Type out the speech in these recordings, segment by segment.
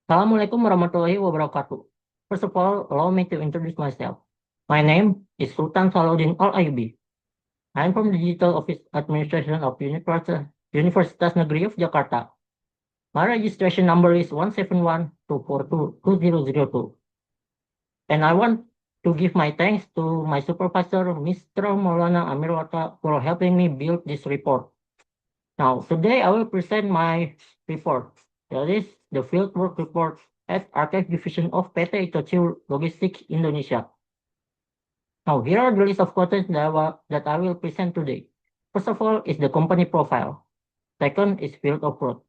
Assalamualaikum warahmatullahi wabarakatuh. First of all, allow me to introduce myself. My name is Sultan Salahuddin Ayyubi. I am from the Digital Office Administration of Universitas Negeri of Jakarta. My registration number is 171-242-2002. And I want to give my thanks to my supervisor, Mr. Maulana Amirul, for helping me build this report. Now, today I will present my report. That is the fieldwork report at Archive Division of PT Itochu Logistic Indonesia. Now, here are the list of contents that I will present today. First of all is the company profile. Second is field of work.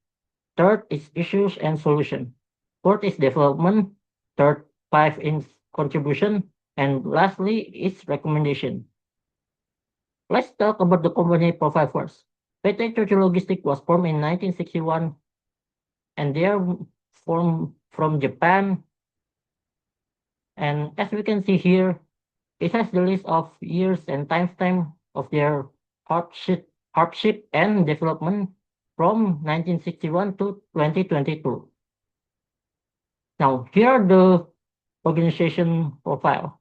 Third is issues and solution. Fourth is development. Five is contribution. And lastly is recommendation. Let's talk about the company profile first. PT Itochu Logistic was formed in 1961 and they are from Japan. And as we can see here, it has the list of years and time of their hardship and development from 1961 to 2022. Now, here are the organization profile.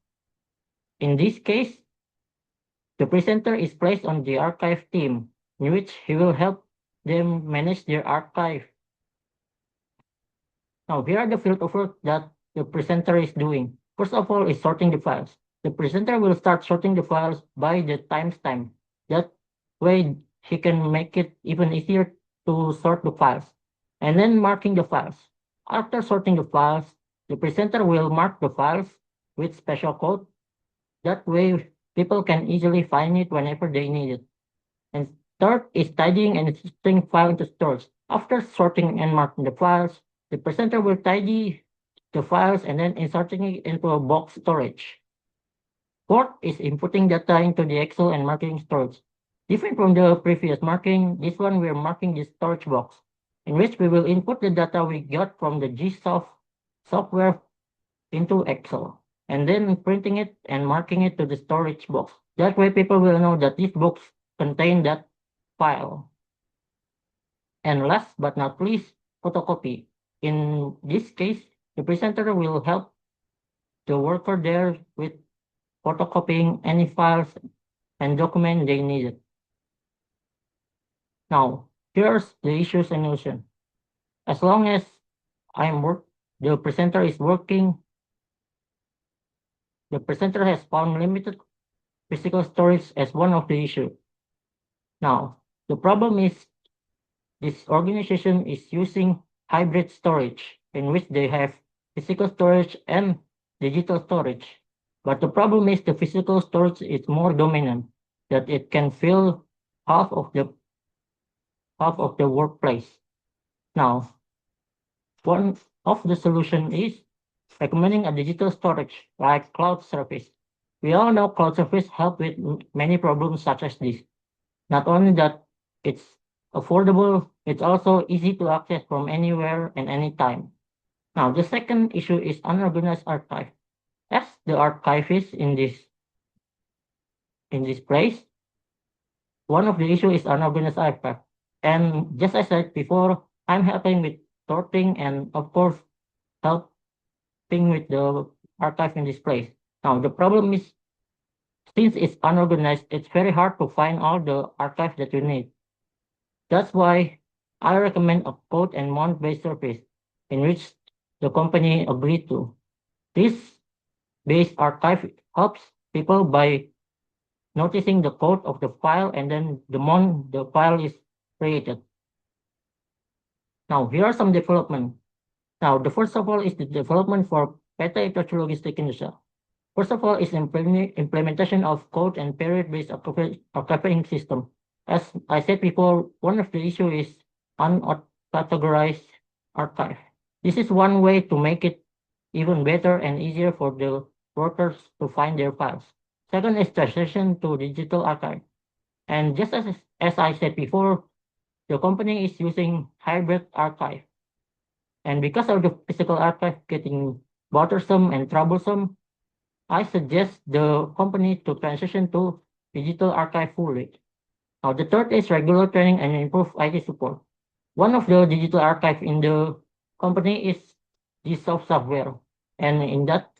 In this case, the presenter is placed on the archive team, in which he will help them manage their archive. Now, here are the field of work that the presenter is doing. First of all is sorting the files. The presenter will start sorting the files by the timestamp. That way he can make it even easier to sort the files. And then marking the files. After sorting the files, the presenter will mark the files with special code. That way people can easily find it whenever they need it. And third is tidying and sorting file into storage. After sorting and marking the files, the presenter will tidy the files and then inserting it into a box storage. Fourth is inputting data into the Excel and marking storage. Different from the previous marking, this one we're marking the storage box, in which we will input the data we got from the GSoft software into Excel, and then printing it and marking it to the storage box. That way people will know that this box contains that file. And last but not least, photocopy. In this case, the presenter will help the worker there with photocopying any files and document they needed. Now, here's the issues and solution. As long as the presenter is working, the presenter has found limited physical storage as one of the issues. Now, the problem is this organization is using hybrid storage in which they have physical storage and digital storage. But the problem is the physical storage is more dominant, that it can fill half of the workplace. Now, one of the solution is recommending a digital storage like cloud service. We all know cloud service help with many problems such as this. Not only that it's affordable, it's also easy to access from anywhere and anytime. Now, the second issue is unorganized archive. As the archivist in this place, one of the issue is unorganized archive. And just as I said before, I'm helping with sorting and of course helping with the archive in this place. Now, the problem is since it's unorganized, it's very hard to find all the archive that you need. That's why I recommend a code and mount-based service in which the company agreed to. This base archive helps people by noticing the code of the file and then the moment the file is created. Now, here are some development. Now, the first of all is the development for PT Itochu Logistic Indonesia. First of all is implementation of code and period-based archiving system. As I said before, one of the issue is uncategorized archive. This is one way to make it even better and easier for the workers to find their files. Second is transition to digital archive. And just as I said before, the company is using hybrid archive. And because of the physical archive getting bothersome and troublesome, I suggest the company to transition to digital archive fully. Now, the third is regular training and improve IT support. One of the digital archive in the company is this software. And in that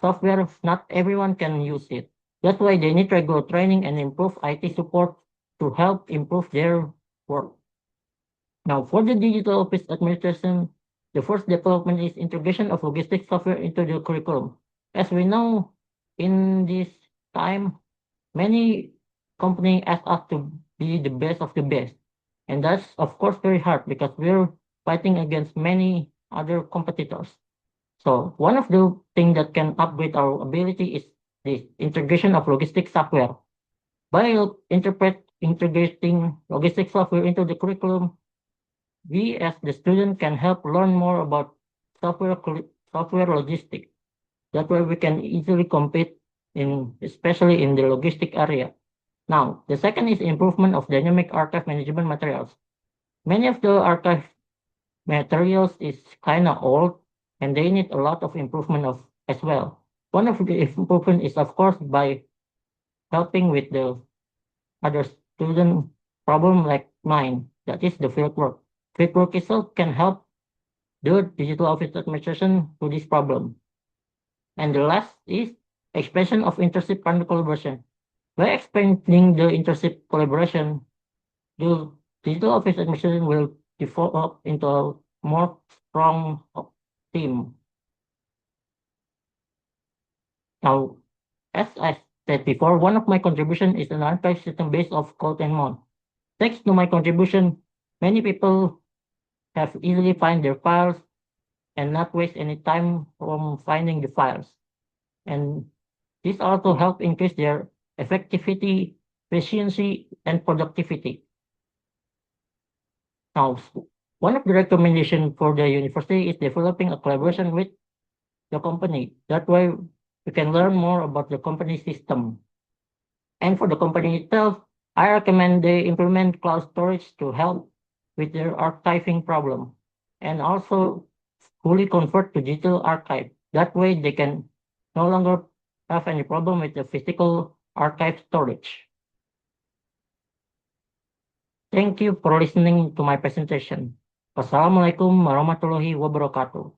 software, not everyone can use it. That's why they need regular training and improve IT support to help improve their work. Now, for the digital office administration, the first development is integration of logistic software into the curriculum. As we know, in this time, many companies ask us to be the best of the best. And that's, of course, very hard because we're fighting against many other competitors. So one of the things that can upgrade our ability is the integration of logistic software. By integrating logistic software into the curriculum, we as the student can help learn more about software logistics. That way we can easily compete in especially in the logistic area. Now, the second is improvement of dynamic archive management materials. Many of the archive materials is kind of old and they need a lot of improvement of as well. One of the improvement is of course by helping with the other student problem like mine, that is the fieldwork. Fieldwork itself can help the digital office administration to this problem. And the last is expansion of internship and collaboration. By expanding the internship collaboration, the digital office administration will develop into a more strong team. Now, as I said before, one of my contribution is an archive system based off code and mon. Thanks to my contribution, many people have easily find their files and not waste any time from finding the files. And this also help increase their effectivity, efficiency, and productivity. Now, one of the recommendation for the university is developing a collaboration with the company. That way, we can learn more about the company system. And for the company itself, I recommend they implement cloud storage to help with their archiving problem and also fully convert to digital archive. That way, they can no longer have any problem with the physical archive storage. Thank you for listening to my presentation. Wassalamualaikum warahmatullahi wabarakatuh.